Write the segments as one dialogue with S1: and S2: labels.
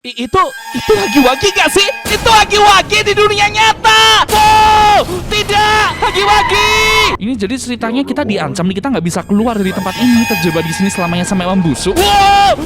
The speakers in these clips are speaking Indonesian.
S1: Itu Hagiwagi gak sih? Itu Hagiwagi di dunia nyata. Wow, tidak, Hagiwagi. Ini jadi ceritanya kita diancam nih, kita nggak bisa keluar dari tempat ini, terjebak di sini selamanya sampai membusuk. Wow.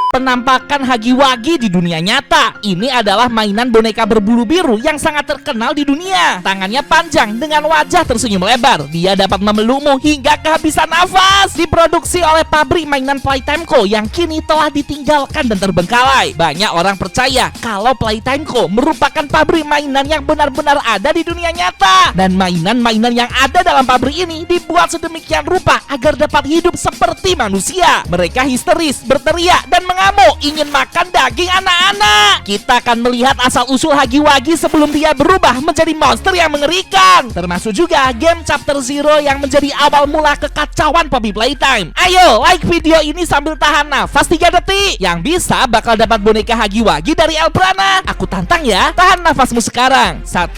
S1: Penampakan Hagiwagi di dunia nyata. Ini adalah mainan boneka berbulu biru yang sangat terkenal di dunia. Tangannya panjang dengan wajah tersenyum lebar. Dia dapat memelukmu hingga kehabisan nafas. Diproduksi oleh pabrik mainan Playtime Co yang kini telah ditinggalkan dan terbengkalai. Banyak orang percaya kalau Playtime Co merupakan pabrik mainan yang benar-benar ada di dunia nyata. Dan mainan-mainan yang ada dalam pabrik ini dibuat sedemikian rupa agar dapat hidup seperti manusia. Mereka histeris, berteriak, dan mengamuk ingin makan daging anak-anak. Kita akan melihat asal-usul Hagiwagi sebelum dia berubah menjadi monster yang mengerikan. Termasuk juga game Chapter Zero yang menjadi awal mula kekacauan Poppy Playtime. Ayo like video ini sambil tahan nafas 3 detik. Yang bisa bakal dapat boneka Hagiwagi dari Elprana. Aku tantang ya, tahan nafasmu sekarang. 1,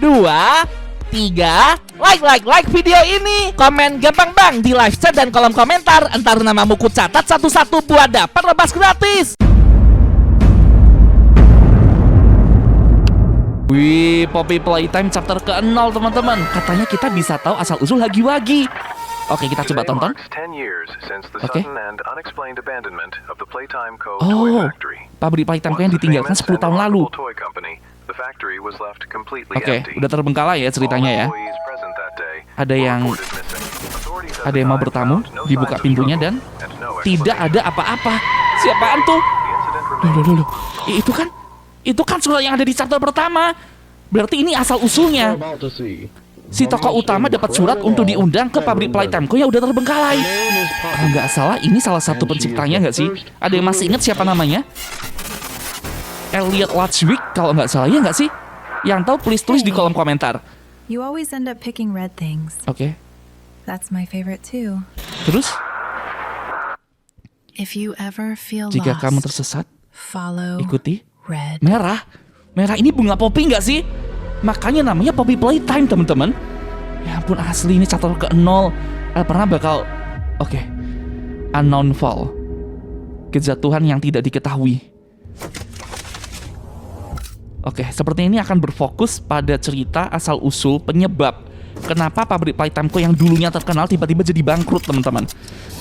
S1: 2, 3. Like video ini. Komen gampang bang di live chat dan kolom komentar. Entar namamu ku catat satu-satu buat dapat lebas gratis. Wih, Poppy Playtime chapter ke-0 teman-teman. Katanya kita bisa tahu asal-usul Hagiwagi. Oke, kita coba tonton. Oke. Oh, pabrik Playtime Co yang ditinggalkan 10 tahun lalu. Oke, udah terbengkalai ya ceritanya ya. Ada yang mau bertamu, dibuka pintunya dan tidak ada apa-apa. Siapaan tuh? Loh. Itu kan surat yang ada di chapter pertama. Berarti ini asal usulnya. Si tokoh utama dapat surat untuk diundang ke pabrik Playtime Co yang udah terbengkalai. Kalau nggak salah, ini salah satu penciptanya nggak sih? Ada yang masih ingat siapa namanya? Elliot Ludwig kalau nggak salah, ya nggak sih? Yang tahu please tulis di kolom komentar.
S2: You always end up picking red things.
S1: Oke.
S2: That's my favorite too.
S1: Terus?
S2: If you ever feel
S1: Jika
S2: lost,
S1: kamu tersesat,
S2: follow
S1: ikuti
S2: red.
S1: merah. Merah ini bunga poppy nggak sih? Makanya namanya Poppy Playtime teman-teman. Ya ampun, asli ini chapter ke-0. Pernah bakal oke. Unknown Fall. Kejatuhan yang tidak diketahui. Oke, seperti ini akan berfokus pada cerita asal-usul penyebab kenapa pabrik Playtime Co yang dulunya terkenal tiba-tiba jadi bangkrut, teman-teman.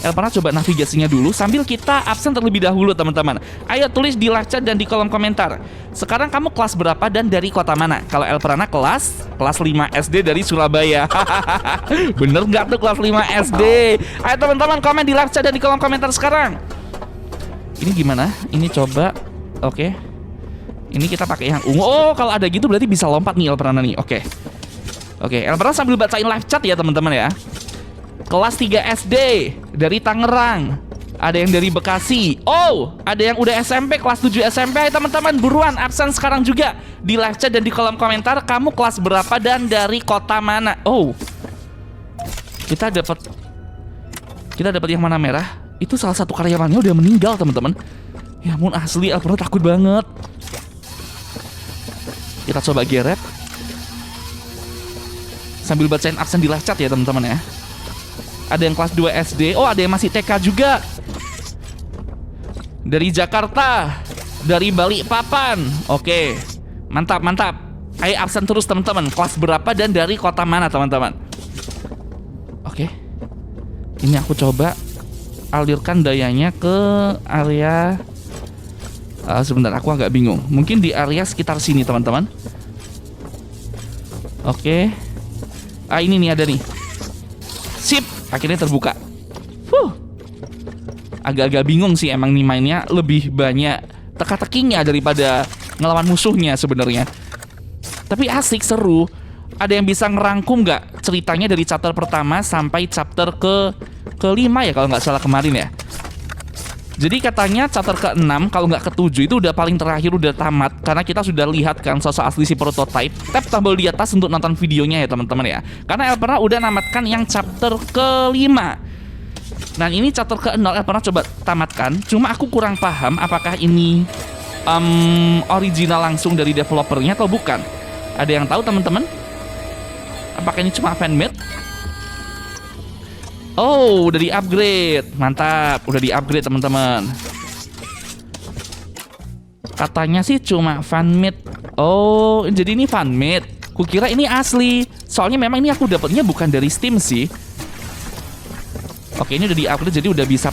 S1: Elprana coba navigasinya dulu sambil kita absen terlebih dahulu, teman-teman. Ayo tulis di live chat dan di kolom komentar. Sekarang kamu kelas berapa dan dari kota mana? Kalau Elprana kelas 5 SD dari Surabaya. Bener nggak tuh kelas 5 SD? Ayo teman-teman komen di live chat dan di kolom komentar sekarang. Ini gimana? Ini coba. Oke. Ini kita pakai yang ungu. Oh, kalau ada gitu berarti bisa lompat nih Elprana nih. Oke, Elprana sambil bacain live chat ya teman-teman ya. Kelas 3 SD dari Tangerang. Ada yang dari Bekasi. Oh, ada yang udah SMP, kelas 7 SMP. Ayo teman-teman, buruan absen sekarang juga di live chat dan di kolom komentar. Kamu kelas berapa dan dari kota mana? Oh, kita dapat yang mana merah? Itu salah satu karyawannya udah meninggal teman-teman. Ya ampun, asli Elprana takut banget. Kita coba geret sambil bacain absen di live chat ya teman-teman ya. Ada yang kelas 2 SD. Oh, ada yang masih TK juga. Dari Jakarta, dari Balikpapan. Oke, mantap. Ayo absen terus teman-teman. Kelas berapa dan dari kota mana teman-teman? Oke. Ini aku coba alirkan dayanya ke area sebentar, aku agak bingung. Mungkin di area sekitar sini teman-teman. Oke. Ini nih ada nih. Sip, akhirnya terbuka. Agak-agak bingung sih emang nih mainnya, lebih banyak teka-tekinya daripada ngelawan musuhnya sebenarnya. Tapi asik, seru. Ada yang bisa ngerangkum nggak ceritanya dari chapter pertama sampai chapter ke-5 ya kalau nggak salah kemarin ya. Jadi katanya chapter ke-6 kalau nggak ke-7 itu udah paling terakhir, udah tamat. Karena kita sudah lihat kan sosok asli si prototype. Tap tombol di atas untuk nonton videonya ya teman-teman ya. Karena Elprana udah namatkan yang chapter ke-5. Dan ini chapter ke-0 Elprana coba tamatkan. Cuma aku kurang paham apakah ini original langsung dari developernya atau bukan. Ada yang tahu teman-teman? Apakah ini cuma fanmade? Oh, udah di-upgrade. Mantap, udah di-upgrade teman-teman. Katanya sih cuma fan-made. Oh, jadi ini fan-made. Kukira ini asli. Soalnya memang ini aku dapatnya bukan dari Steam sih. Oke, ini udah di-upgrade jadi udah bisa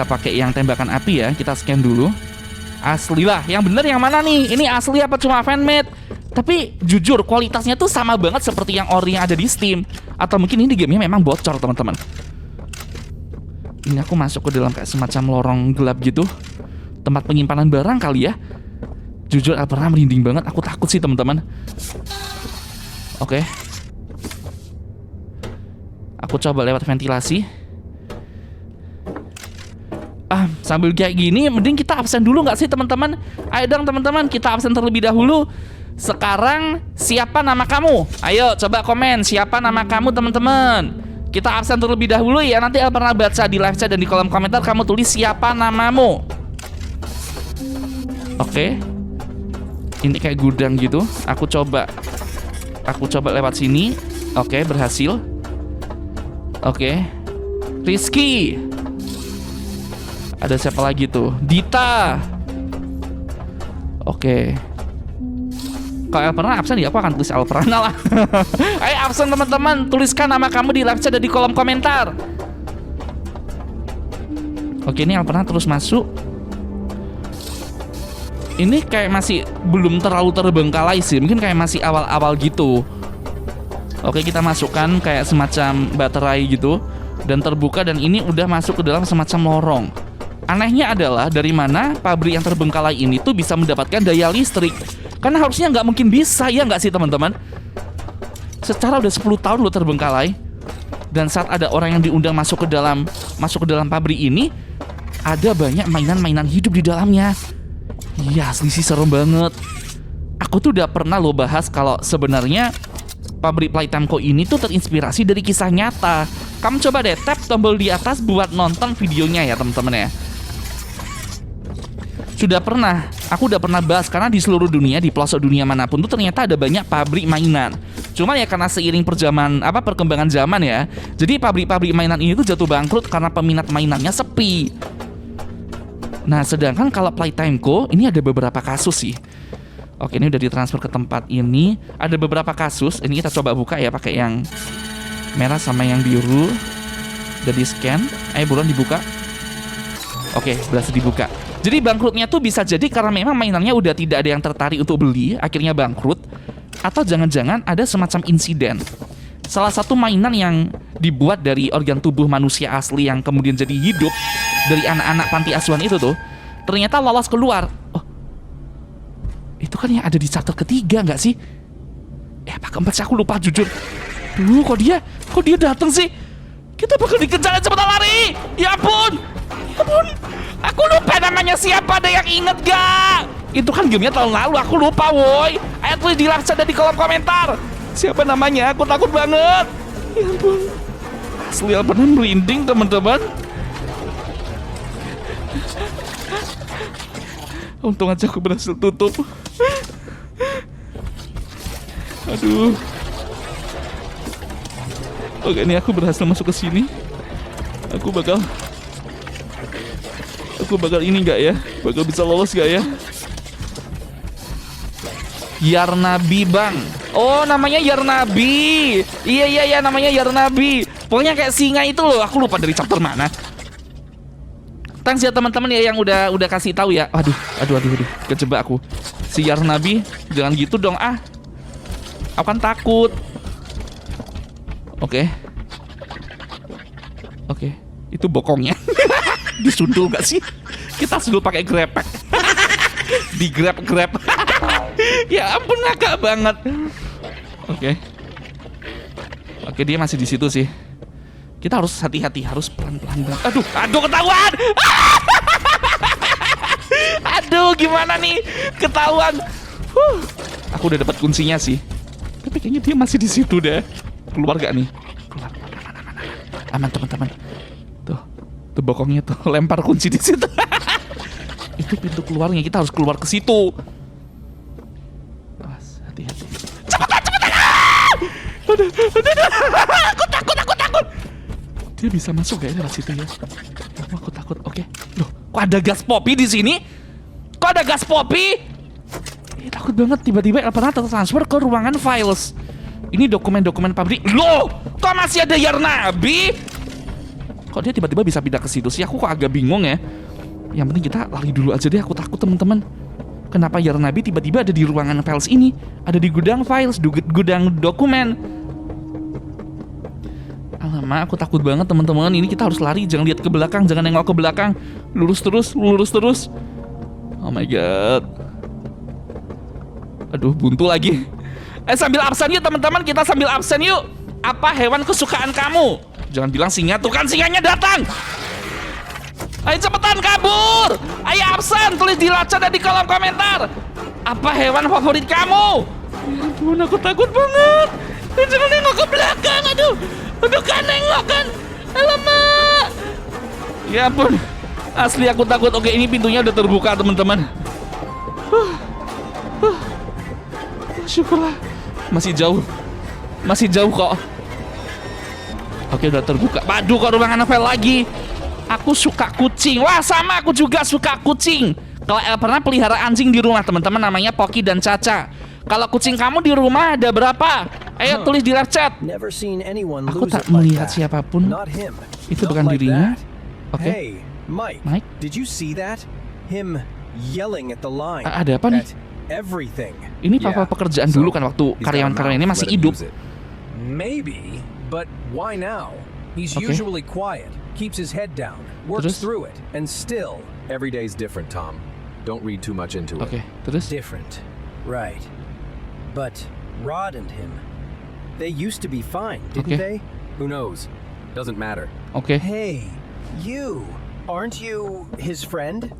S1: pakai yang tembakan api ya. Kita scan dulu. Asli lah. Yang bener yang mana nih? Ini asli apa cuma fan-made? Tapi jujur kualitasnya tuh sama banget seperti yang ori yang ada di Steam. Atau mungkin ini gamenya memang bocor teman-teman. Ini aku masuk ke dalam kayak semacam lorong gelap gitu. Tempat penyimpanan barang kali ya. Jujur pernah merinding banget. Aku takut sih teman-teman. Oke. Aku coba lewat ventilasi. Sambil kayak gini mending kita absen dulu nggak sih teman-teman? Ayo dong teman-teman, kita absen terlebih dahulu. Sekarang siapa nama kamu? Ayo coba komen siapa nama kamu teman-teman. Kita absen terlebih dahulu ya. Nanti pernah baca di live chat dan di kolom komentar kamu tulis siapa namamu. Oke. Ini kayak gudang gitu. Aku coba lewat sini. Oke, berhasil. Oke. Rizky. Ada siapa lagi tuh? Dita. Oke. Kalau El pernah absen ya aku akan tulis El pernah lah. Ayo absen teman-teman, tuliskan nama kamu di live chat dan di kolom komentar. Oke, ini El pernah terus masuk. Ini kayak masih belum terlalu terbengkalai sih. Mungkin kayak masih awal-awal gitu. Oke, kita masukkan kayak semacam baterai gitu dan terbuka, dan ini udah masuk ke dalam semacam lorong. Anehnya adalah dari mana pabrik yang terbengkalai ini tuh bisa mendapatkan daya listrik. Karena harusnya nggak mungkin bisa, ya nggak sih teman-teman? Secara udah 10 tahun lo terbengkalai. Dan saat ada orang yang diundang masuk ke dalam pabrik ini, ada banyak mainan-mainan hidup di dalamnya. Iya, asli sih serem banget. Aku tuh udah pernah lo bahas kalau sebenarnya pabrik Playtime Co ini tuh terinspirasi dari kisah nyata. Kamu coba deh tap tombol di atas buat nonton videonya ya teman-teman ya. Aku udah pernah bahas karena di seluruh dunia, di pelosok dunia manapun tuh ternyata ada banyak pabrik mainan. Cuma ya karena seiring perkembangan zaman ya, jadi pabrik-pabrik mainan ini tuh jatuh bangkrut karena peminat mainannya sepi. Nah, sedangkan kalau Playtime Co ini ada beberapa kasus sih. Oke, ini udah ditransfer ke tempat ini. Ada beberapa kasus. Ini kita coba buka ya pakai yang merah sama yang biru. Udah di scan. Ayo buruan dibuka. Oke, berhasil dibuka. Jadi bangkrutnya tuh bisa jadi karena memang mainannya udah tidak ada yang tertarik untuk beli, akhirnya bangkrut. Atau jangan-jangan ada semacam insiden. Salah satu mainan yang dibuat dari organ tubuh manusia asli yang kemudian jadi hidup dari anak-anak panti asuhan itu tuh ternyata lolos keluar. Oh, itu kan yang ada di chapter ketiga nggak sih? Apa keempat sih, aku lupa jujur. Duh, kok dia datang sih? Kita bakal dikejar, cepetan lari. Ya ampun. Aku lupa namanya siapa, ada yang inget gak? Itu kan gamenya tahun lalu, aku lupa woi. Ayo tulis di live chat dan di kolom komentar. Siapa namanya? Aku takut banget. Ya ampun. Asli pernah merinding teman-teman. Untung aja aku berhasil tutup. Aduh. Oke, ini aku berhasil masuk ke sini. Aku bakal ini nggak ya? Bakal bisa lolos nggak ya? Yarnabi bang. Oh, namanya Yarnabi. Iya, namanya Yarnabi. Pokoknya kayak singa itu loh. Aku lupa dari chapter mana. Thanks ya teman-teman ya yang udah kasih tahu ya. Aduh. Kejebak aku. Si Yarnabi, jangan gitu dong ah. Aku kan takut. Oke. Itu bokongnya. Disundul gak sih? Kita sundul pakai grepek. Di grab. Ya ampun, agak banget. Oke, dia masih di situ sih. Kita harus hati-hati, harus pelan-pelan banget. Aduh ketahuan. Aduh, gimana nih? Ketahuan. Aku udah dapat kuncinya sih. Tapi kayaknya dia masih di situ deh. Keluar gak nih? Keluar. Aman teman-teman. Tuh bokongnya tuh lempar kunci di situ. Itu pintu keluarnya, kita harus keluar ke situ. Awas, hati-hati. Cepetan. Dia bisa masuk gak ya lewat situ ya? Oh, aku takut. Oke. Loh, kok ada gas popi di sini? Kok ada gas popi? Takut banget tiba-tiba Elperna tertransfer ke ruangan files. Ini dokumen-dokumen pabrik. Loh, kok masih ada Yarnabi? Kok dia tiba-tiba bisa pindah ke situ sih? Aku kok agak bingung ya. Yang penting kita lari dulu aja deh. Aku takut teman-teman. Kenapa Yarnabi tiba-tiba ada di ruangan files ini? Ada di gudang files, gudang dokumen. Alamak, aku takut banget teman-teman. Ini kita harus lari, jangan lihat ke belakang, jangan nengok ke belakang. Lurus terus, lurus terus. Oh my god. Aduh, buntu lagi. Sambil absen yuk teman-teman, kita sambil absen yuk. Apa hewan kesukaan kamu? Jangan bilang singa, tuh kan singanya datang. Ayo cepetan kabur. Ayo absen, tulis di laca dan di kolom komentar. Apa hewan favorit kamu? Ya ampun, aku takut banget. Jangan nengok ke belakang, aduh. Aduh kan nengok kan. Alamak. Ya ampun. Asli aku takut. Oke, ini pintunya udah terbuka teman-teman. Syukurlah. Masih jauh. Masih jauh kok. Oke, udah terbuka. Waduh, kok ruangan novel lagi. Aku suka kucing. Wah, sama aku juga suka kucing. Kalau El pernah pelihara anjing di rumah teman-teman, namanya Poki dan Caca. Kalau kucing kamu di rumah ada berapa? Ayo tulis di live chat. Aku tak melihat siapapun. Itu bukan dirinya. Oke.
S3: Hey, Mike. Did you see that? Him yelling at the line.
S1: Ada apa nih?
S3: Everything.
S1: Ini papa pekerjaan dulu kan waktu karyawan-karyawan ini masih hidup.
S3: Maybe, but why now? He's usually quiet, keeps his head down, works through it, and still. Every day's different, Tom. Don't read too much into it.
S1: Oke, terus?
S3: Different, right? But Rod and him, they used to be fine, didn't they? Who knows? Doesn't matter.
S1: Oke.
S3: Hey, you. Aren't you his friend?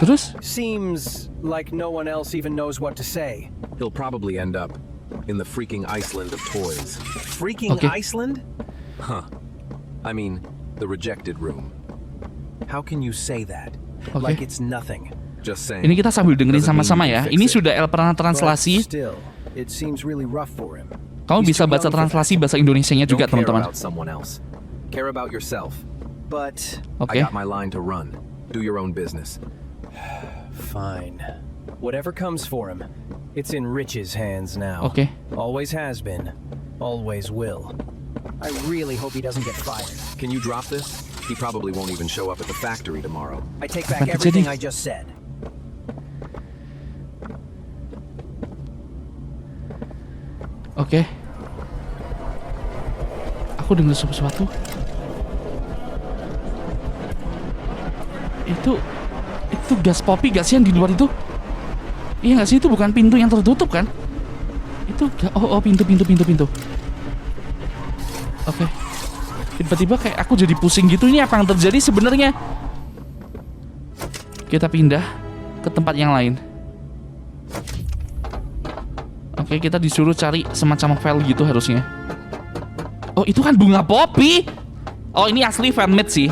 S1: Terus?
S3: Seems like no one else even knows what to say.
S4: He'll probably end up in the freaking Iceland of toys.
S3: Freaking Iceland?
S4: Huh. I mean, the rejected room.
S3: How can you say that? Like it's nothing.
S4: Just saying.
S1: Ini kita sambil dengerin sama-sama ya. Ini sudah El pernah translasi.
S3: Still, it seems really rough for him.
S1: Kamu bisa baca translasi bahasa Indonesianya juga, teman-teman.
S4: Care about yourself.
S3: But
S4: I got my line to run. Do your own business.
S3: Fine. Whatever comes for him, it's in Rich's hands now.
S1: Oke.
S3: Always has been. Always will. I really hope he doesn't get fired.
S4: Can you drop this? He probably won't even show up at the factory tomorrow.
S3: I take back everything I just said.
S1: Oke. Aku dengar sesuatu. Itu gas popi gak sih yang di luar itu? Iya gak sih, itu bukan pintu yang tertutup kan? Itu pintu. Oke. Tiba-tiba kayak aku jadi pusing gitu. Ini apa yang terjadi sebenarnya? Kita pindah ke tempat yang lain. Oke, kita disuruh cari semacam file gitu harusnya. Oh, itu kan bunga popi. Oh, ini asli fanmade sih.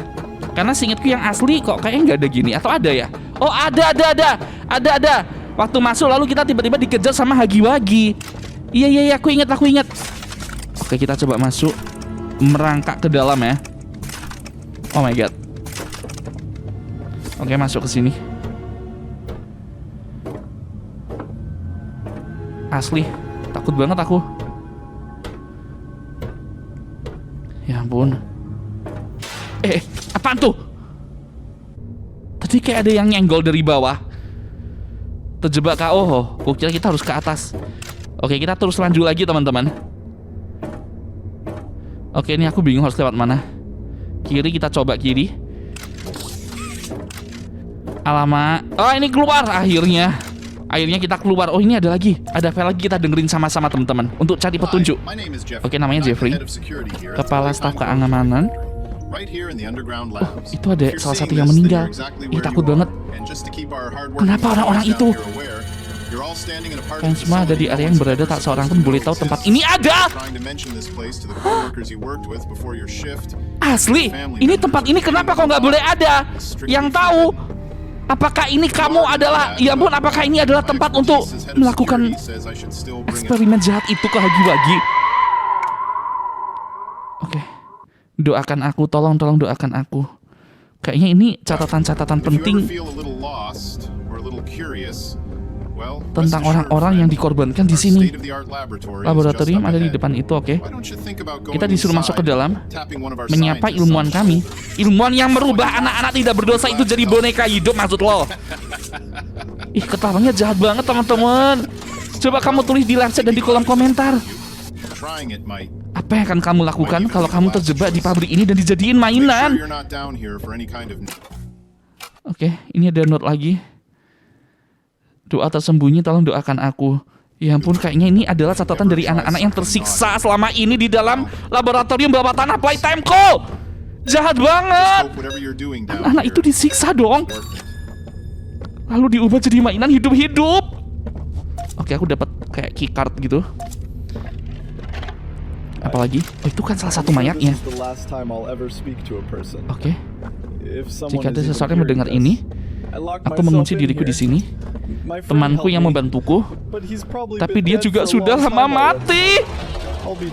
S1: Karena seingatku yang asli kok kayaknya nggak ada gini. Atau ada ya? Oh, ada. Waktu masuk lalu kita tiba-tiba dikejar sama Hagiwagi. Iya, aku ingat. Oke, kita coba masuk. Merangkak ke dalam ya. Oh my god. Oke, masuk ke sini. Asli, takut banget aku. Ya ampun. Apaan tuh? Tadi kayak ada yang nyenggol dari bawah. Terjebak kah? Oh, kukira kita harus ke atas. Oke, kita terus lanjut lagi teman-teman. Oke, ini aku bingung harus lewat mana. Kiri, kita coba kiri. Alamak. Oh, ini keluar akhirnya. Akhirnya kita keluar. Oh, ini ada lagi. Ada file lagi, kita dengerin sama-sama teman-teman untuk cari petunjuk. Oke, namanya Jeffrey. Kepala staf keamanan. Oh, itu ada salah satu yang meninggal. Ih, takut banget. Kenapa orang-orang itu? Kalian semua ada di area yang berada, tak seorang pun boleh tahu tempat ini ada. Asli, ini tempat ini kenapa kok nggak boleh ada? Yang tahu, apakah ini kamu adalah, ya ampun, apakah ini adalah tempat untuk melakukan eksperimen jahat itu ke Hagiwagi? Oke, Doakan aku, tolong doakan aku. Kayaknya ini catatan-catatan penting tentang orang-orang yang dikorbankan di sini. Laboratorium ada di depan itu, oke. Kita disuruh masuk ke dalam, menyapa ilmuwan kami. Ilmuwan yang merubah anak-anak tidak berdosa itu jadi boneka hidup, maksud lo? Ih, ketawanya jahat banget, teman-teman. Coba kamu tulis di live chat dan di kolom komentar. Apa yang akan kamu lakukan kalau kamu terjebak di pabrik ini dan dijadiin mainan? Oke, ini ada note lagi. Doa tersembunyi, tolong doakan aku. Ya ampun, kayaknya ini adalah catatan dari anak-anak yang tersiksa selama ini di dalam laboratorium bawah tanah Playtime-ku. Jahat banget. Anak-anak itu disiksa dong. Lalu diubah jadi mainan hidup-hidup. Oke, aku dapat kayak keycard gitu. Apalagi? Oh, itu kan salah satu mayatnya. Oke. Jika ada seseorang yang mendengar ini, aku mengunci diriku di sini. Temanku yang membantuku, tapi dia juga sudah lama mati.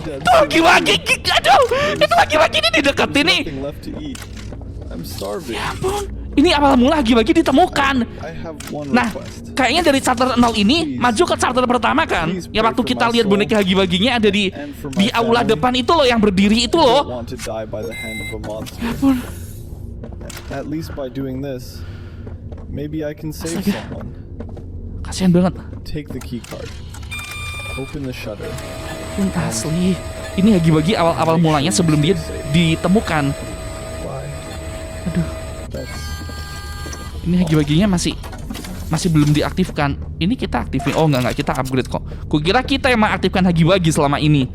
S1: Itu lagi-lagi, aduh, itu lagi-lagi ini dideketin nih. Ya ampun, ini awal mula lagi-lagi ditemukan. Nah, kayaknya dari chapter 0 ini maju ke chapter pertama kan? Ya waktu kita lihat boneka hagi-waginya ada di aula depan itu loh, yang berdiri itu loh. Ya ampun. Kasian banget. Asli. Ini hagi-wagi awal mulanya sebelum dia ditemukan. Aduh. Ini hagi-waginya masih belum diaktifkan. Ini kita aktifin. Oh enggak, kita upgrade kok. Kukira kita yang mengaktifkan hagi-wagi selama ini.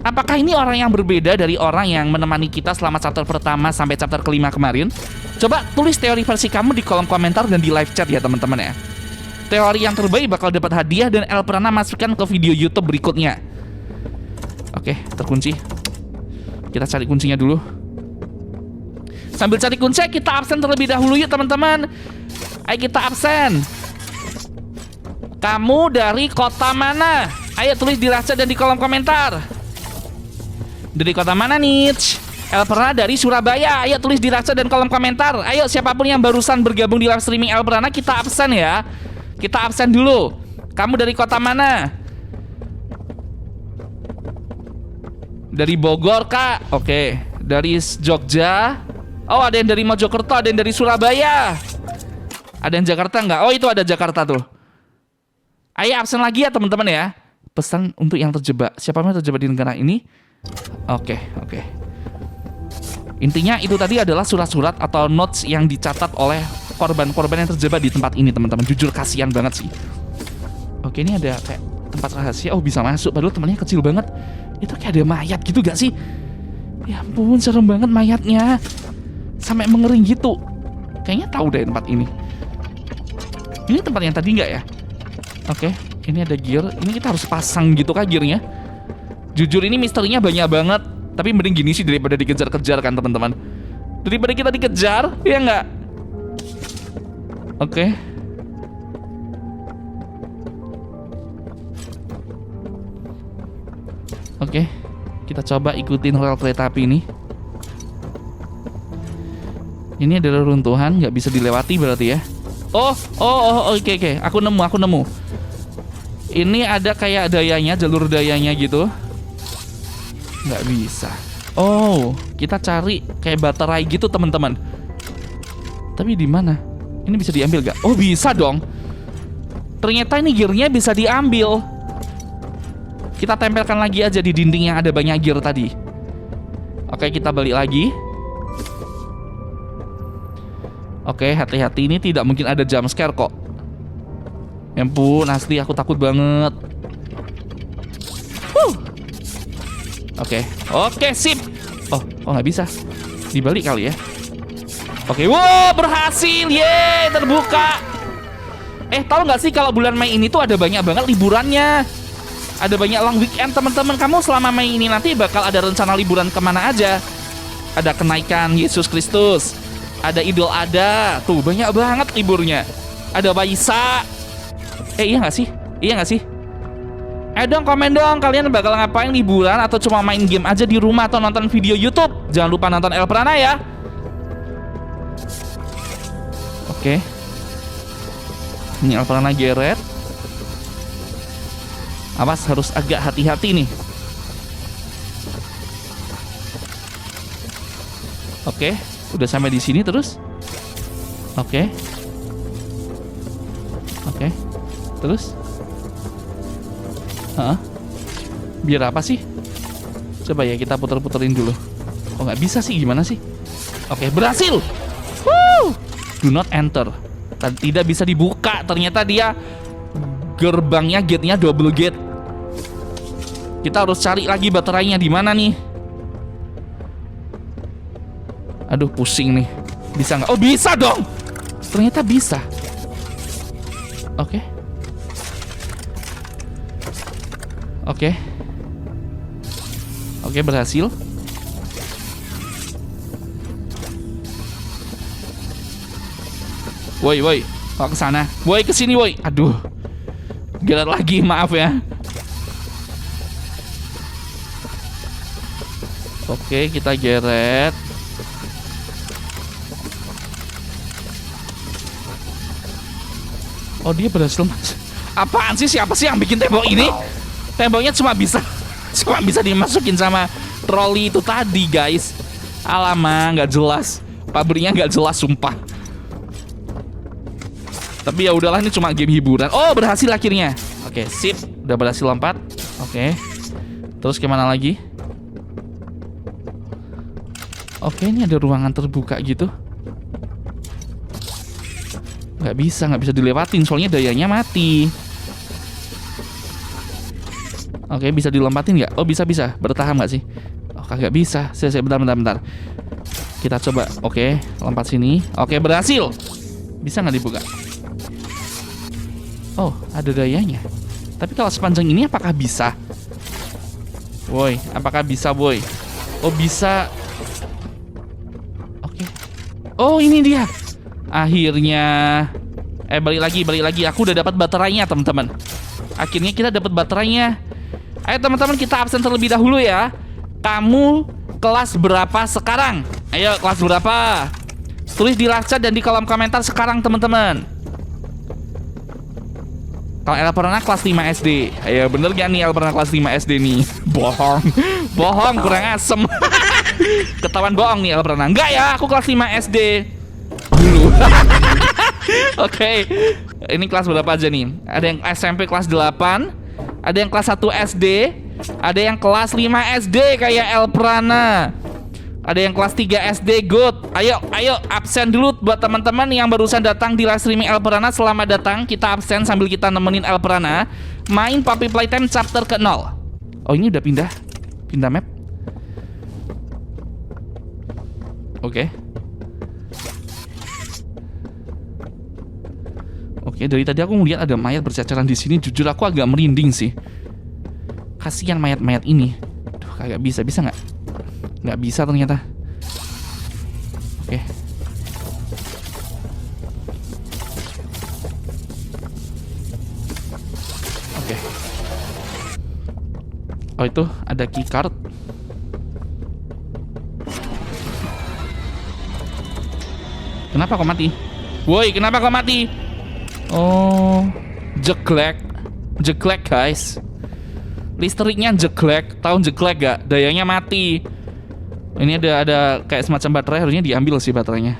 S1: Apakah ini orang yang berbeda dari orang yang menemani kita selama chapter pertama sampai chapter kelima kemarin? Coba tulis teori versi kamu di kolom komentar dan di live chat ya teman-teman ya. Teori yang terbaik bakal dapat hadiah dan El pernah masukkan ke video YouTube berikutnya. Oke, terkunci. Kita cari kuncinya dulu. Sambil cari kunci, kita absen terlebih dahulu yuk teman-teman. Ayo kita absen. Kamu dari kota mana? Ayo tulis di live chat dan di kolom komentar. Dari kota mana nih? El pernah dari Surabaya. Ayo tulis di live chat dan kolom komentar. Ayo siapapun yang barusan bergabung di live streaming El pernah, kita absen ya. Kita absen dulu. Kamu dari kota mana? Dari Bogor kak. Oke. Dari Jogja. Oh ada yang dari Mojokerto, ada yang dari Surabaya. Ada yang Jakarta nggak? Oh itu ada Jakarta tuh. Ayo absen lagi ya teman-teman ya. Pesan untuk yang terjebak. Siapa yang terjebak di negara ini? Oke. Intinya itu tadi adalah surat-surat atau notes yang dicatat oleh korban-korban yang terjebak di tempat ini teman-teman. Jujur kasihan banget sih. Oke, ini ada kayak tempat rahasia. Oh bisa masuk, padahal temannya kecil banget. Itu kayak ada mayat gitu gak sih? Ya ampun, serem banget mayatnya. Sampai mengering gitu. Kayaknya tahu deh tempat ini. Ini tempat yang tadi nggak ya? Oke, ini ada gear. Ini kita harus pasang gitu kah gearnya? Jujur ini misterinya banyak banget. Tapi mending gini sih daripada dikejar-kejar kan teman-teman. Daripada kita dikejar, ya nggak? Oke. Oke, kita coba ikutin rel kereta api ini. Ini adalah runtuhan, nggak bisa dilewati berarti ya. Oke. Aku nemu. Ini ada kayak dayanya, jalur dayanya gitu. Nggak bisa. Oh, kita cari kayak baterai gitu teman-teman. Tapi di mana? Ini bisa diambil gak? Oh bisa dong. Ternyata ini gearnya bisa diambil. Kita tempelkan lagi aja di dinding yang ada banyak gear tadi. Oke, kita balik lagi. Oke, hati-hati, ini tidak mungkin ada jump scare kok. Ya ampun, asli aku takut banget. Oke, sip. Oh nggak bisa. Dibalik kali ya. Oke, wow, berhasil, yeay, terbuka. Tahu nggak sih kalau bulan Mei ini tuh ada banyak banget liburannya. Ada banyak long weekend teman-teman. Kamu selama Mei ini nanti bakal ada rencana liburan kemana aja? Ada kenaikan Yesus Kristus, ada Idul Adha, tuh banyak banget liburnya. Ada Waisak. Iya nggak sih? Ayo dong komen dong, kalian bakal ngapain liburan atau cuma main game aja di rumah atau nonton video YouTube? Jangan lupa nonton El Prana ya. Oke. Ini El Prana geret. Awas, harus agak hati-hati nih. Oke, udah sampai di sini terus. Oke. Oke. Terus? Hah? Biar apa sih? Coba ya kita puter-puterin dulu. Oh, nggak bisa sih, gimana sih? Oke, berhasil. Woo! Do not enter. Dan tidak bisa dibuka. Ternyata dia gerbangnya, gate-nya double gate. Kita harus cari lagi baterainya di mana nih? Aduh, pusing nih. Bisa nggak? Oh, bisa dong. Ternyata bisa. Oke. Oke. Oke, berhasil. Woi, woi, kok kesana? Woi, kesini, woi. Aduh, geret lagi, maaf ya. Oke, kita geret. Oh, dia berhasil. Apaan sih? Siapa sih yang bikin tembok ini? Temboknya cuma bisa dimasukin sama troli itu tadi, guys. Alamak, nggak jelas. Pabriknya nggak jelas, sumpah. Tapi ya udahlah, ini cuma game hiburan. Oh, berhasil akhirnya. Oke, sip. Udah berhasil lompat. Oke. Terus kemana lagi? Oke, ini ada ruangan terbuka gitu. Nggak bisa dilewatin soalnya dayanya mati. Oke, bisa dilompatin nggak? Oh, bisa. Bertahan nggak sih? Oh, kagak bisa. Saya bentar. Kita coba. Oke, lompat sini. Oke, berhasil. Bisa nggak dibuka? Oh, ada dayanya. Tapi kalau sepanjang ini apakah bisa? Woi, apakah bisa, boy? Oh, bisa. Oke. Oh, ini dia. Akhirnya. Balik lagi. Aku udah dapat baterainya, teman-teman. Akhirnya kita dapat baterainya. Ayo, teman-teman, kita absen terlebih dahulu ya. Kamu kelas berapa sekarang? Ayo, kelas berapa? Tulis di live chat dan di kolom komentar sekarang, teman-teman. Kalau El Prana kelas 5 SD. Ayo, bener gak nih El Prana kelas 5 SD nih? Bohong, kurang asem. Ketahuan bohong nih El Prana. Enggak ya, aku kelas 5 SD dulu. Oke. Ini kelas berapa aja nih? Ada yang SMP kelas 8, ada yang kelas 1 SD, ada yang kelas 5 SD kayak El Prana. Ada yang kelas 3 SD, good. Ayo absen dulu buat teman-teman yang barusan datang di live streaming El Prana. Selamat datang, kita absen sambil kita nemenin El Prana main Puppy Playtime chapter ke-0. Oh, ini udah pindah map. Oke. Oke, dari tadi aku ngeliat ada mayat berceceran di sini. Jujur aku agak merinding sih. Kasihan mayat-mayat ini. Duh, kagak bisa nggak? Nggak bisa ternyata. Oke. Oke. Oh, itu ada keycard. Kenapa kok mati? Woi, kenapa kok mati? Oh, jeklek guys. Listriknya jeklek. Tahu jeklek gak? Dayanya mati. Ini ada kayak semacam baterai, harusnya diambil sih baterainya.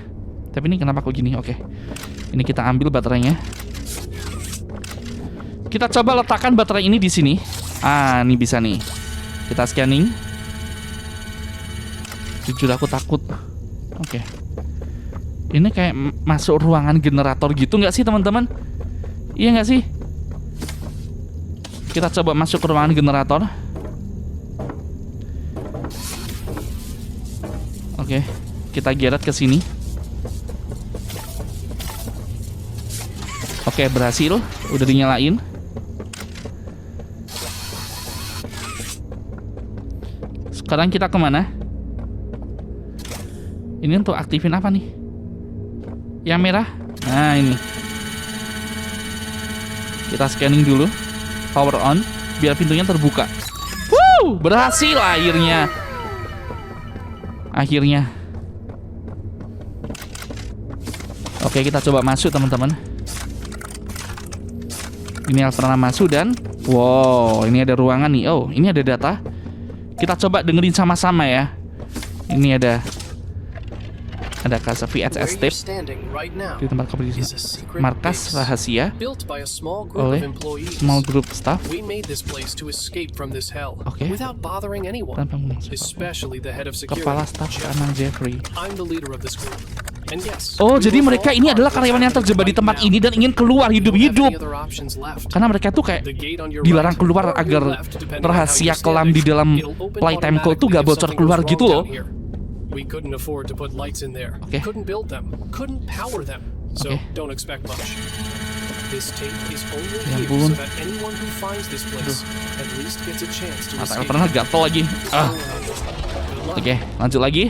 S1: Tapi ini kenapa kok gini? Oke. Ini kita ambil baterainya. Kita coba letakkan baterai ini di sini. Ah, ini bisa nih. Kita scanning. Jujur aku takut. Oke. Ini kayak masuk ruangan generator gitu nggak sih, teman-teman? Iya nggak sih? Kita coba masuk ke ruangan generator. Oke, kita geret ke sini. Oke, berhasil. Udah dinyalain. Sekarang kita kemana? Ini untuk aktifin apa nih? Yang merah? Nah, ini. Kita scanning dulu. Power on. Biar pintunya terbuka. Berhasil akhirnya. Akhirnya. Oke, kita coba masuk teman-teman. Ini Elprana masuk dan wow, ini ada ruangan nih. Oh, ini ada data. Kita coba dengerin sama-sama ya. Ini ada Casa VHS tape di tempat kompetisi. Markas rahasia oleh small group staff. Oke. Tanpa mengusir. Kepala staf kanan Jeffrey. Oh, jadi mereka ini adalah karyawan yang terjebak di tempat ini dan ingin keluar hidup-hidup. Karena mereka tuh kayak dilarang keluar agar rahasia kelam di dalam playtime code tuh gak bocor keluar gitu loh.
S5: We couldn't afford to put lights in there.
S1: Okay.
S5: Couldn't build them. Couldn't power them. So
S1: Okay.
S5: don't expect much. This tape is only
S1: Ya
S5: here
S1: ampun.
S5: so that anyone who finds this place at least gets a chance to
S1: Mata
S5: escape.
S1: Elprana gatel lagi.
S5: Good luck.
S1: Oke, lanjut lagi.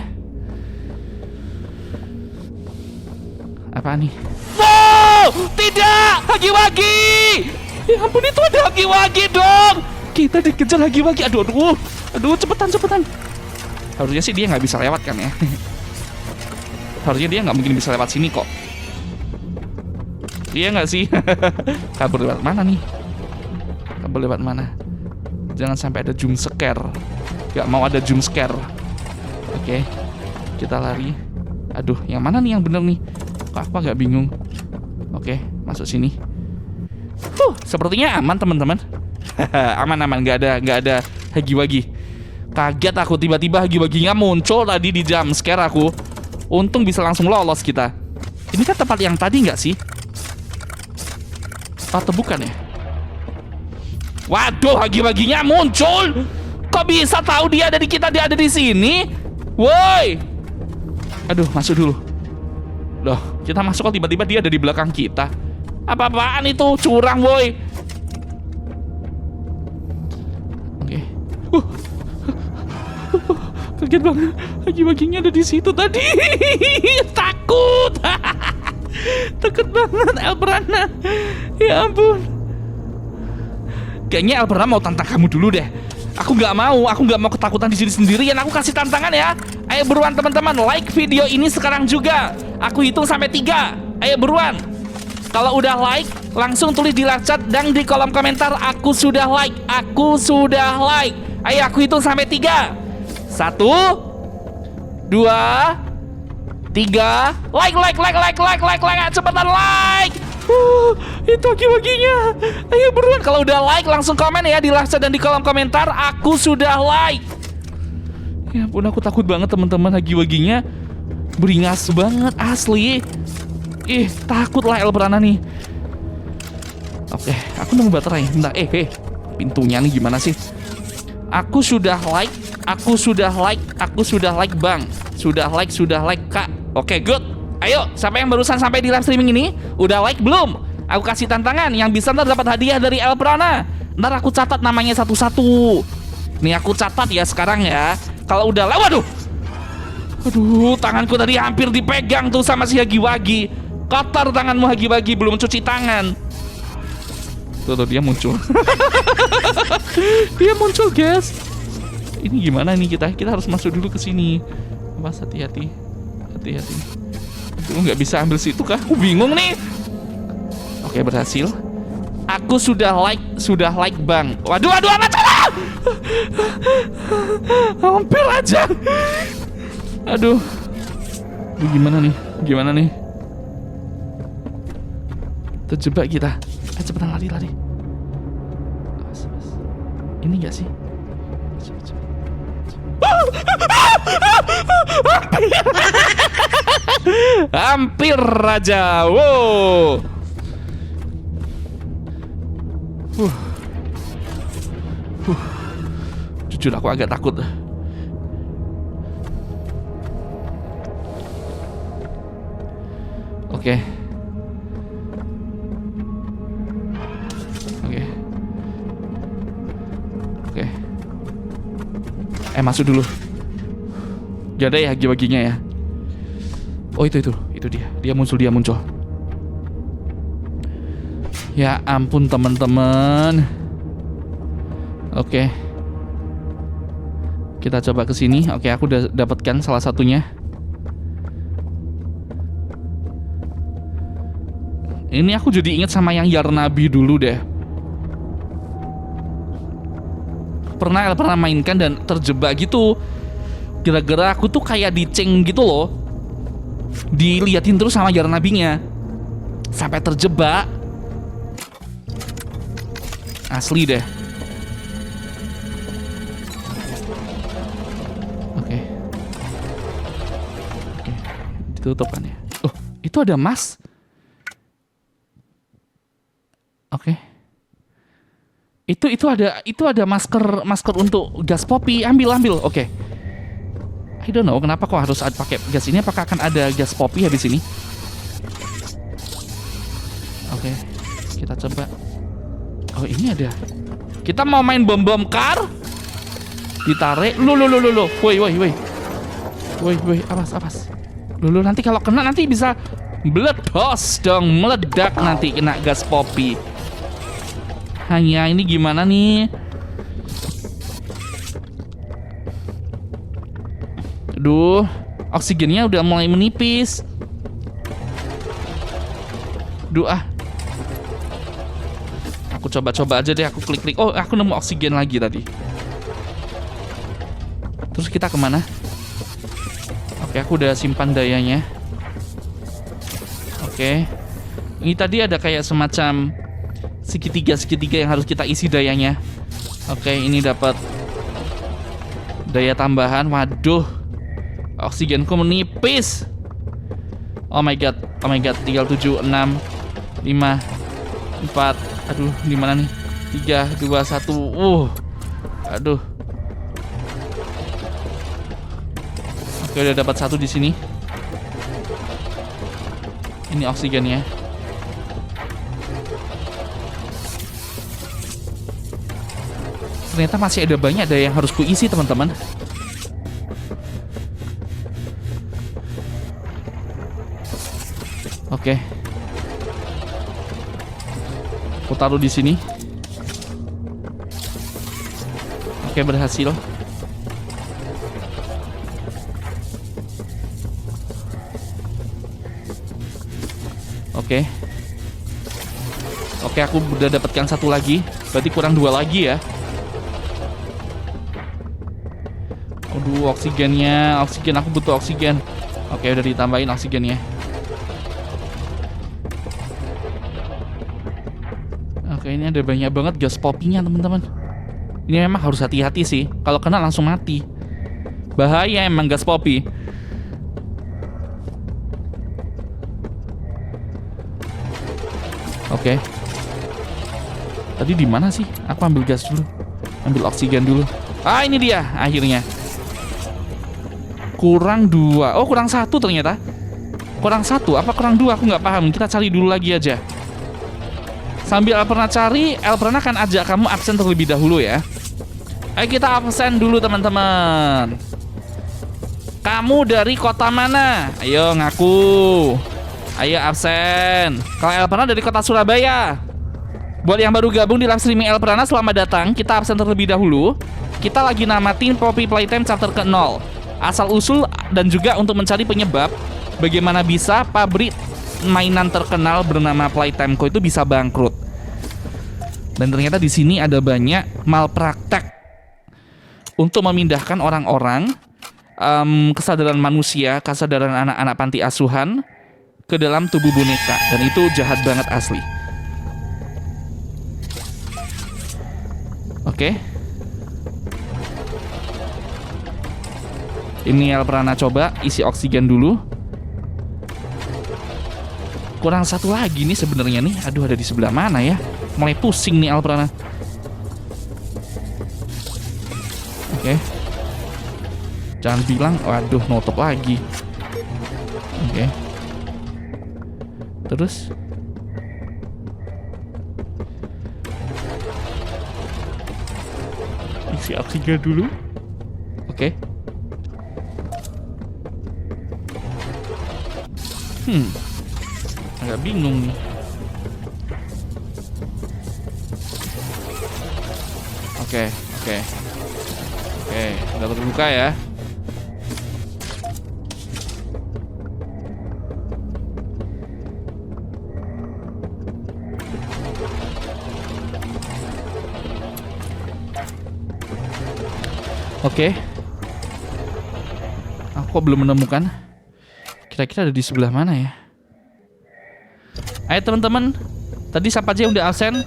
S1: Apa nih? Wow! Tidak! Hagi-Wagi! Ya ampun, itu ada Hagi-Wagi dong! Kita dikejar Hagi-Wagi. Aduh, cepetan. Harusnya sih dia nggak bisa lewat kan ya. Harusnya dia nggak mungkin bisa lewat sini kok. Iya nggak sih? Kabur lewat mana nih? Kabur lewat mana? Jangan sampai ada jump scare. Gak mau ada jump scare. Oke, kita lari. Aduh, yang mana nih yang bener nih? Kok aku agak bingung. Oke, masuk sini. Sepertinya aman teman-teman. Aman, nggak ada Hagi-Wagi. Kaget aku tiba-tiba Hagi-Waginya muncul tadi di jump scare aku. Untung bisa langsung lolos kita. Ini kan tempat yang tadi nggak sih? Atau bukan ya? Waduh, Hagi-Waginya muncul. Kok bisa tahu dia ada di sini? Woi. Aduh, masuk dulu. Loh, kita masuk kok tiba-tiba dia ada di belakang kita. Apa-apaan itu? Curang, woi. Oke. Kaget banget. Hagi-Waginya ada di situ tadi. Takut. Takut banget Elprana. Ya ampun. Kayaknya Elprana mau tantang kamu dulu deh. Aku nggak mau ketakutan di sini sendirian. Aku kasih tantangan ya. Ayo buruan teman-teman, like video ini sekarang juga. Aku hitung sampai 3. Ayo buruan. Kalau udah like, langsung tulis di live chat dan di kolom komentar aku sudah like. Aku sudah like. Ayo aku hitung sampai 3. 1, 2, 3. Like. Cepetan like. Itu Hagi-Waginya. Ayo buruan, kalau udah like langsung komen ya di live chat dan di kolom komentar aku sudah like. Ya ampun, aku takut banget teman-teman. Hagi-Waginya beringas banget asli. Takut lah Elprana nih. Oke, aku nemu baterai. Bentar, pintunya nih gimana sih? Aku sudah like bang. Sudah like kak. Oke, good. Ayo, siapa yang barusan sampai di live streaming ini? Udah like belum? Aku kasih tantangan, yang bisa ntar dapat hadiah dari Elprana. Ntar aku catat namanya satu-satu. Nih aku catat ya sekarang ya. Kalau udah lewat, aduh, tanganku tadi hampir dipegang tuh sama si Hagi-Wagi. Kotor tanganmu Hagi-Wagi, belum cuci tangan. Tuh dia muncul. Dia muncul, guys. Ini gimana nih kita? Kita harus masuk dulu ke sini. Mas, hati-hati. Aku nggak bisa ambil situ kah? Aku bingung nih. Oke, berhasil. Aku sudah like bang. Waduh, amat salah. Hampir aja. Aduh. Gimana nih? Terjebak kita. Cepetan lari. Ini nggak sih? Hampir aja. Wow. Jujur aku agak takut. Oke. Masuk dulu. Gak ada ya Hagi-Waginya ya. Oh itu dia. Dia muncul. Ya ampun teman-teman. Oke. Kita coba ke sini. Oke, aku udah dapatkan salah satunya. Ini aku jadi inget sama yang Yarnabi dulu deh. Pernah mainkan dan terjebak gitu. Gara-gara aku tuh kayak diceng gitu loh. Diliatin terus sama Yarnabinya. Sampai terjebak. Asli deh. Oke. Ditutup kan ya. Oh, itu ada emas. Oke. Itu ada masker untuk gas popi. Ambil. Oke. I don't know kenapa kok harus pakai gas ini. Apakah akan ada gas popi habis ini? Oke. Kita coba. Oh, ini ada. Kita mau main bom kar? Ditarik. Loh. Woi. Awas. Loh, nanti kalau kena nanti bisa meledos dong, meledak nanti kena gas popi. Hanya ini gimana nih? Aduh, oksigennya udah mulai menipis. Aku coba aja deh, aku klik. Oh, aku nemu oksigen lagi tadi. Terus kita kemana? Oke, aku udah simpan dayanya. Oke. Ini tadi ada kayak semacam segitiga yang harus kita isi dayanya. Oke, ini dapat daya tambahan. Waduh, oksigenku menipis. Oh my god, tinggal 7, 6, 5, 4. Aduh, di mana nih? 3, 2, 1. Aduh. Oke, udah dapat 1 di sini. Ini oksigennya. Ternyata masih ada banyak daya yang harus kuisi, teman-teman. Oke. Aku taruh di sini. Oke, berhasil. Oke. Oke, aku udah dapatkan 1 lagi. Berarti kurang 2 lagi ya. Aduh, oksigen, aku butuh oksigen. Oke, udah ditambahin oksigennya. Oke, ini ada banyak banget gas popinya, teman-teman. Ini memang harus hati-hati sih. Kalau kena langsung mati. Bahaya emang gas popi. Oke. Tadi di mana sih? Aku ambil gas dulu. Ambil oksigen dulu. Ah, ini dia akhirnya. Kurang 2. Oh, kurang 1 ternyata. Kurang 1 apa kurang 2? Aku nggak paham. Kita cari dulu lagi aja. Sambil Elprana cari, Elprana akan ajak kamu absen terlebih dahulu ya. Ayo kita absen dulu, teman-teman. Kamu dari kota mana? Ayo ngaku. Ayo absen. Kalau Elprana dari kota Surabaya. Buat yang baru gabung di live streaming Elprana, selamat datang. Kita absen terlebih dahulu. Kita lagi namatin Poppy Playtime chapter ke-0. Asal-usul dan juga untuk mencari penyebab bagaimana bisa pabrik mainan terkenal bernama Playtime Co itu bisa bangkrut. Dan ternyata di sini ada banyak malpraktek untuk memindahkan orang-orang, kesadaran manusia, kesadaran anak-anak panti asuhan ke dalam tubuh boneka, dan itu jahat banget asli. Oke. Ini Elprana coba isi oksigen dulu. Kurang 1 lagi nih sebenarnya nih. Aduh, ada di sebelah mana ya? Mulai pusing nih Elprana. Oke. Jangan bilang, waduh, nutup lagi. Oke. Terus isi oksigen dulu. Oke. Agak bingung nih. Oke. Oke, udah terbuka ya. Oke. Aku belum menemukan. Kira-kira ada di sebelah mana ya? Ayo teman-teman, tadi siapa aja yang udah absen?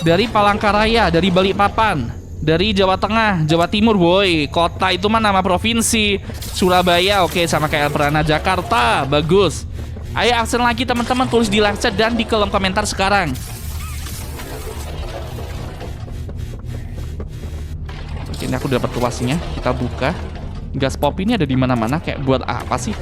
S1: Dari Palangkaraya, dari Balikpapan, dari Jawa Tengah, Jawa Timur, boy. Kota itu mah nama provinsi. Surabaya, oke, sama kayak Elprana. Jakarta, bagus. Ayo absen lagi teman-teman, tulis di live chat dan di kolom komentar sekarang. Oke, ini aku dapat tuasnya. Kita buka. Gas pop ini ada di mana-mana. Kayak buat apa sih?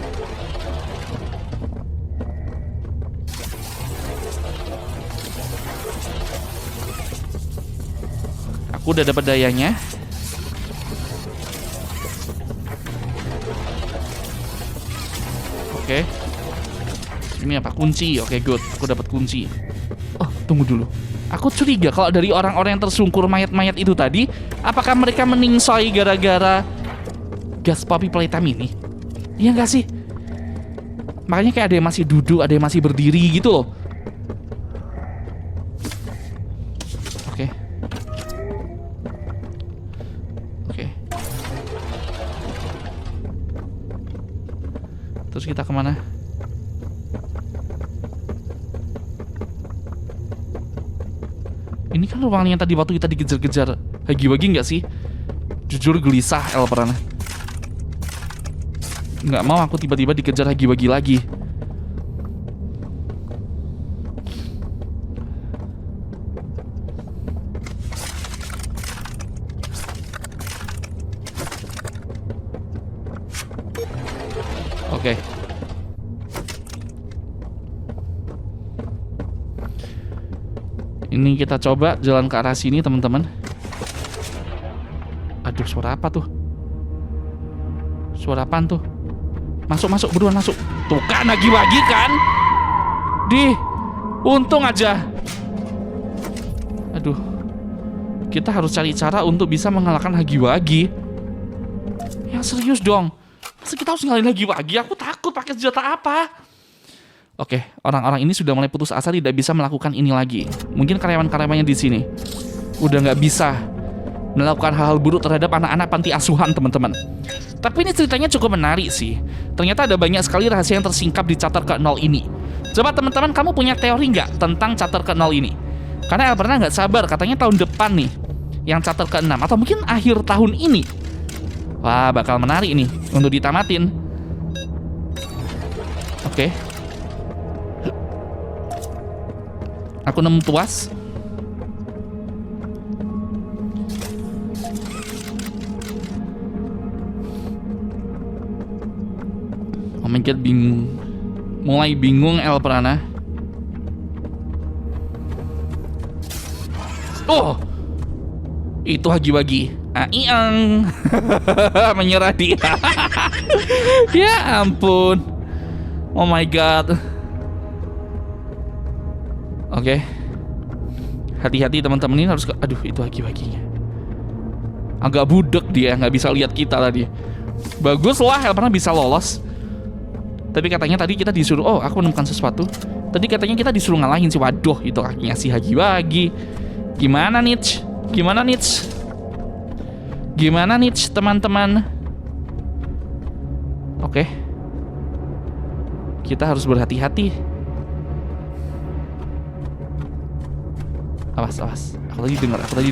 S1: Aku udah dapat dayanya. Oke. Ini apa? Kunci. Oke, good. Aku dapat kunci. Oh, tunggu dulu. Aku curiga kalau dari orang-orang yang tersungkur mayat-mayat itu tadi, apakah mereka meningsoi gara-gara gas poppy playtime ini? Iya nggak sih? Makanya kayak ada yang masih duduk, ada yang masih berdiri gitu loh. Oke. Oke. Terus kita kemana? Ini kan ruangan yang tadi waktu kita dikejar-kejar Hagi-Wagi nggak sih? Jujur gelisah Elprana. Nggak mau aku tiba-tiba dikejar Hagi-Wagi lagi. Oke. Ini kita coba jalan ke arah sini teman-teman. Aduh, suara apa tuh? Suara apaan tuh? Masuk, buruan masuk. Tuh kan, Hagi-Wagi kan? Untung aja. Aduh. Kita harus cari cara untuk bisa mengalahkan Hagi-Wagi. Yang serius dong. Masa kita harus ngalahin Hagi-Wagi? Aku takut pakai senjata apa? Oke, orang-orang ini sudah mulai putus asa tidak bisa melakukan ini lagi. Mungkin karyawan-karyawannya di sini udah nggak bisa melakukan hal-hal buruk terhadap anak-anak panti asuhan, teman-teman. Tapi ini ceritanya cukup menarik sih. Ternyata ada banyak sekali rahasia yang tersingkap di chapter ke-0 ini. Coba teman-teman, kamu punya teori nggak tentang chapter ke-0 ini? Karena Elprana nggak sabar, katanya tahun depan nih yang chapter ke-6, atau mungkin akhir tahun ini. Wah, bakal menarik nih untuk ditamatin. Oke. Aku nemu tuas. Oh my god, bingung. Mulai bingung Elprana. Oh, itu Hagi-Wagi. Iang. Menyerah dia. Ya ampun. Oh my god. Oke. Hati-hati teman-teman, ini harus aduh, itu Hagi-Waginya. Agak budek dia, nggak bisa lihat kita tadi. Bagus lah, Elprana bisa lolos. Tapi katanya tadi kita disuruh, oh aku menemukan sesuatu. Tadi katanya kita disuruh ngalahin sih. Waduh, itu kakinya si Hagi-Wagi. Gimana Nich? Gimana Nich teman-teman? Oke. Kita harus berhati-hati. Awas. Aku tadi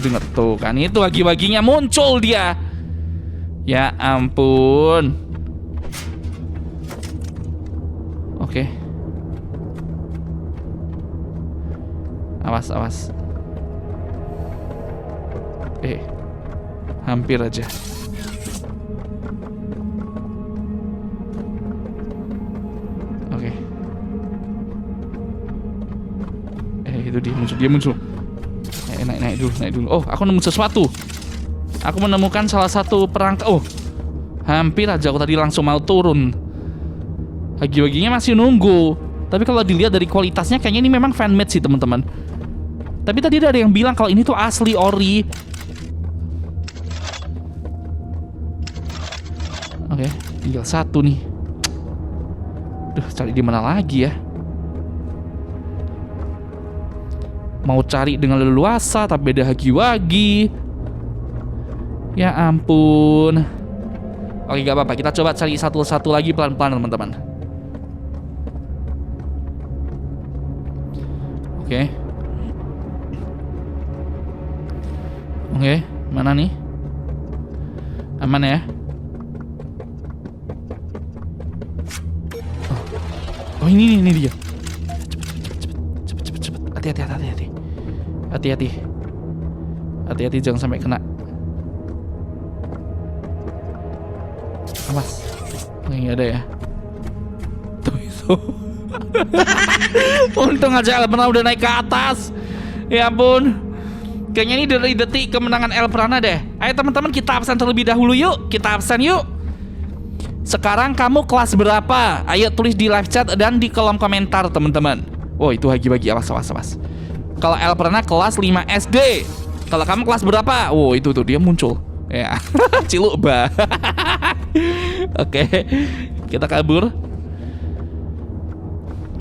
S1: dengar. Tuh kan, itu Hagi-Waginya muncul dia. Ya ampun. Oke. Awas. Hampir aja. Oke. Itu dia muncul. Naik dulu. Oh, aku nemu sesuatu. Aku menemukan salah satu perangkat. Oh, hampir aja aku tadi langsung mau turun. Hagi-Waginya masih nunggu. Tapi kalau dilihat dari kualitasnya, kayaknya ini memang fan-made sih teman-teman. Tapi tadi ada yang bilang kalau ini tuh asli ori. Oke, tinggal satu nih. Duh, cari di mana lagi ya? Mau cari dengan leluasa tapi beda Hagi-Wagi. Ya ampun. Oke, gak apa-apa. Kita coba cari satu-satu lagi pelan-pelan, teman-teman. Oke. Oke, mana nih? Aman ya? Oh, ini dia. Cepet. Hati-hati, jangan sampai kena. Awas. Nggak ada ya. Tuh itu. Untung aja El Prana udah naik ke atas. Ya ampun. Kayaknya ini dari detik kemenangan El Prana deh. Ayo teman-teman, kita absen terlebih dahulu yuk. Kita absen yuk. Sekarang kamu kelas berapa? Ayo tulis di live chat dan di kolom komentar, teman-teman. Oh, itu Hagi-Wagi. Awas. Kalau El Prana kelas 5 SD. Kalau kamu kelas berapa? Oh, itu tuh dia muncul. Ya. Cilukba. Oke. Kita kabur.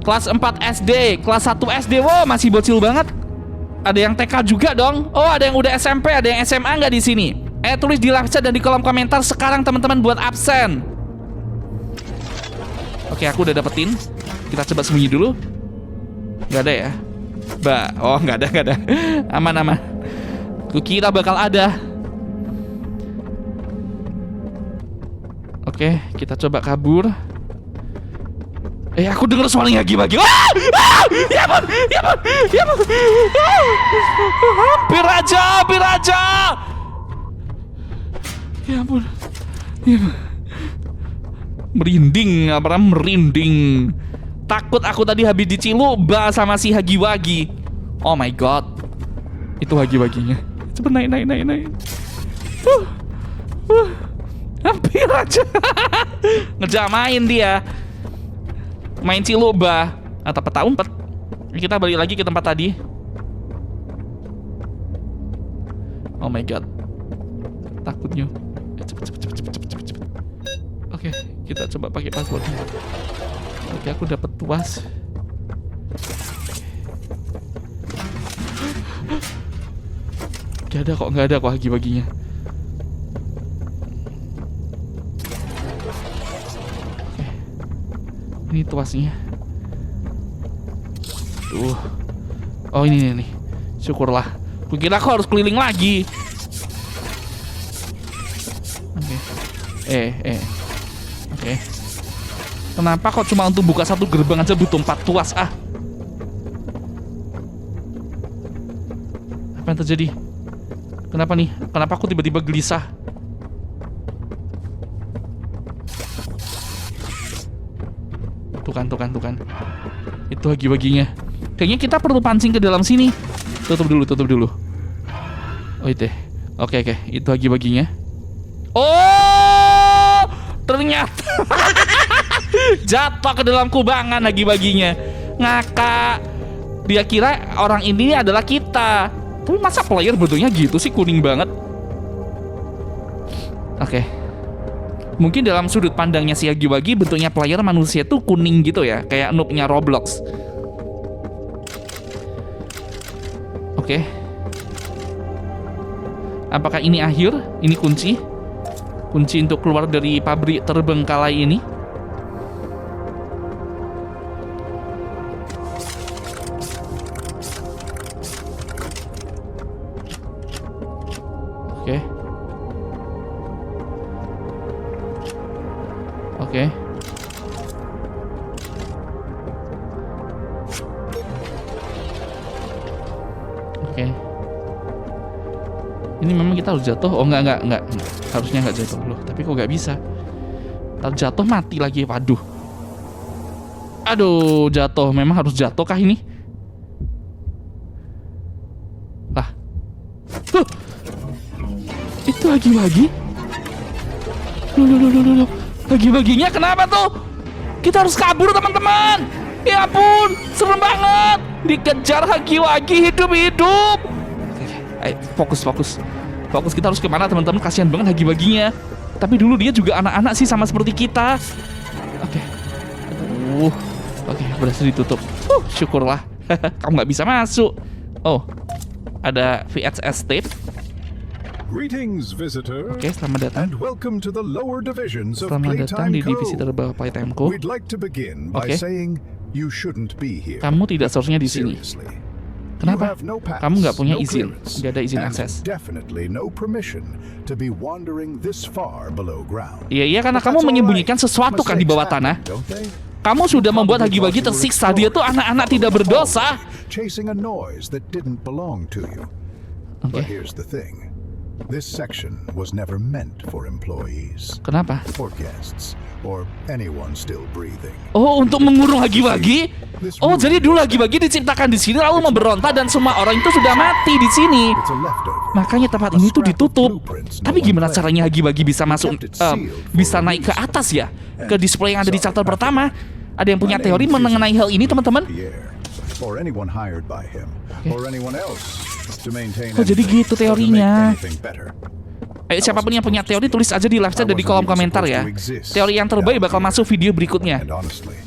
S1: Kelas 4 SD, kelas 1 SD. Wow, masih bocil banget. Ada yang TK juga dong. Oh, ada yang udah SMP, ada yang SMA nggak di sini? Tulis di live chat dan di kolom komentar sekarang, teman-teman, buat absen. Oke, aku udah dapetin. Kita coba sembunyi dulu. Nggak ada ya? Oh, nggak ada. Aman. Kukira bakal ada. Oke, kita coba kabur. Aku dengar suaranya Hagi-Wagi. Ya ampun. Hampir aja. Ya ampun. Merinding. Takut aku tadi habis dicilukba sama si Hagi-Wagi. Oh my god. Itu Hagi-Waginya. Cepet naik. Hampir aja. Ngejamain dia. Main cilukba atau peta umpet. Kita balik lagi ke tempat tadi. Oh my god. Takutnya. Cepet. Oke, kita coba pakai passwordnya. Oke, aku dapat tuas. Nggak ada kok Hagi-Waginya. Ini tuasnya. Tuh. Oh, ini nih. Syukurlah. Kukira aku harus keliling lagi. Oke. Oke. Kenapa kok cuma untuk buka satu gerbang aja butuh 4 tuas? Apa yang terjadi? Kenapa nih? Kenapa aku tiba-tiba gelisah? Tuh kan. Itu Hagi-Waginya. Kayaknya kita perlu pancing ke dalam sini. Tutup dulu. Oh, itu. Oke. Itu Hagi-Waginya. Oh, ternyata jatuh ke dalam kubangan Hagi-Waginya. Ngakak. Dia kira orang ini adalah kita. Tapi masa player bentuknya gitu sih, kuning banget. Oke. Mungkin dalam sudut pandangnya si Hagi-Wagi, bentuknya player manusia tuh kuning gitu ya, kayak noobnya Roblox. Oke. Apakah ini akhir? Ini kunci? Kunci untuk keluar dari pabrik terbengkalai ini? Oke. Ini memang kita harus jatuh. Oh, enggak. Harusnya enggak jatuh loh. Tapi kok nggak bisa? Ntar jatuh mati lagi. Waduh. Aduh, jatuh. Memang harus jatuh kah ini? Lah. Itu Hagi-Wagi? Loh. Hagi-Waginya kenapa tuh? Kita harus kabur, teman-teman. Ya ampun, serem banget. Dikejar Hagi-Wagi hidup-hidup. Ayo, fokus. Kita harus kemana, teman-teman? Kasihan banget Hagi-Waginya. Tapi dulu dia juga anak-anak sih, sama seperti kita. Oke. Oke, berhasil ditutup. Syukurlah. Kamu nggak bisa masuk. Oh, ada VHS tape.
S6: Greetings, visitor.
S1: Oke, selamat datang.
S6: And welcome to the lower divisions of
S1: Selamat datang
S6: Playtime
S1: di divisi
S6: Co.
S1: terbawah Playtime Co.
S6: We'd like to begin by
S1: Oke.
S6: saying you shouldn't be here.
S1: Kamu tidak seharusnya di sini.
S6: Seriously.
S1: Kenapa?
S6: You have no pass,
S1: Kamu nggak punya
S6: no
S1: izin,
S6: clearance,
S1: nggak ada izin
S6: and
S1: akses.
S6: definitely no permission to be wandering this far below ground.
S1: Iya, karena
S6: But
S1: kamu
S6: that's
S1: menyembunyikan
S6: all right.
S1: sesuatu kan di bawah
S6: Mistakes
S1: tanah.
S6: happen, don't they?
S1: Kamu sudah membuat Hagi-Wagi tersiksa. Dia tuh anak-anak tidak berdosa.
S6: Chasing a noise that didn't belong to you.
S1: Oke.
S6: But here's the thing. This section was never meant for employees
S1: Kenapa?
S6: or guests or anyone still breathing.
S1: Oh, untuk mengurung Hagi-Wagi? Oh, jadi dulu Hagi-Wagi diciptakan di sini lalu memberontak dan semua orang itu sudah mati di sini.
S6: It's a leftover.
S1: Makanya tempat ini tuh ditutup. Tapi gimana caranya Hagi-Wagi bisa masuk, bisa naik ke atas ya? Ke display yang ada di chapter pertama. Ada yang punya teori mengenai hal ini, teman-teman?
S6: Pierre, or anyone hired by him, or anyone else to maintain
S1: Oh, jadi
S6: anything
S1: gitu
S6: or to make
S1: teorinya.
S6: anything better.
S1: Siapapun yang punya teori tulis aja di live chat dan di kolom komentar ya. Teori yang terbaik bakal masuk video berikutnya.
S6: And honestly,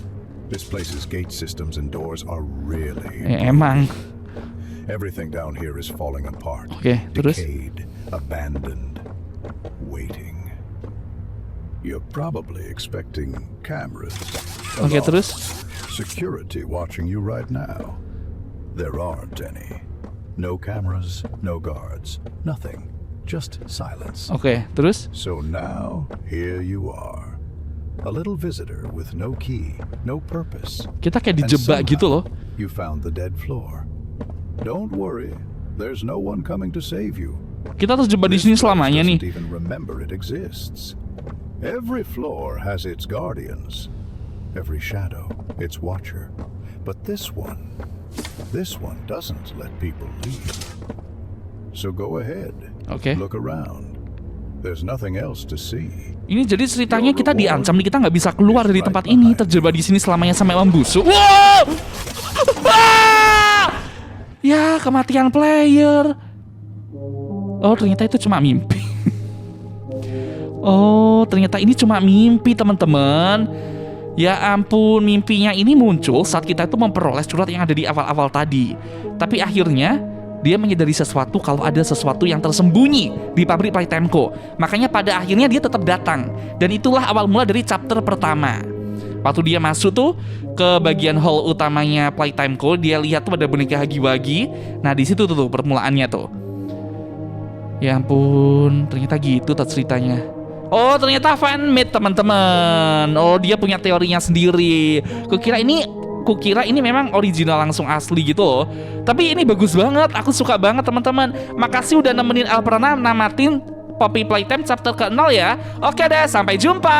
S6: this place's gate systems and doors are really
S1: Emang.
S6: everything down here is falling apart.
S1: Oke, terus?
S6: Decayed, abandoned, waiting. You're probably expecting cameras.
S1: Oke,
S6: alarms,
S1: terus?
S6: security watching you right now. There aren't any. No cameras, no guards, nothing. Just silence.
S1: Oke, terus?
S6: So now, here you are. A little visitor with no key, no purpose.
S1: Kita kayak
S6: And
S1: dijebak gitu loh.
S6: somehow, you found the dead floor. Don't worry, there's no one coming to save you.
S1: Kita terjebak di sini
S6: This place
S1: selamanya nih.
S6: doesn't even remember it exists. Every floor has its guardians. Every shadow, its watcher. But this one doesn't let people leave. So go ahead.
S1: Oke.
S6: Look around. There's nothing else to see.
S1: Ini jadi ceritanya kita diancam nih, kita nggak bisa keluar dari tempat ini, terjebak di sini selamanya sampai membusuk. Wow! Ah! Ya, kematian player. Oh, ternyata itu cuma mimpi. Oh, ternyata ini cuma mimpi, teman-teman. Ya ampun, mimpinya ini muncul saat kita itu memperoleh surat yang ada di awal-awal tadi. Tapi akhirnya dia menyadari sesuatu kalau ada sesuatu yang tersembunyi di pabrik Playtime Co. Makanya pada akhirnya dia tetap datang. Dan itulah awal mula dari chapter pertama. Waktu dia masuk tuh ke bagian hall utamanya Playtime Co, dia lihat tuh ada boneka Hagi-Wagi. Nah, di situ tuh permulaannya tuh. Ya ampun, ternyata gitu tuh ceritanya. Oh, ternyata fanmade, teman-teman. Oh, dia punya teorinya sendiri. Kukira ini memang original langsung asli gitu loh. Tapi ini bagus banget, aku suka banget, teman-teman. Makasih udah nemenin Elprana namatin Poppy Playtime chapter ke-0 ya. Oke deh, sampai jumpa.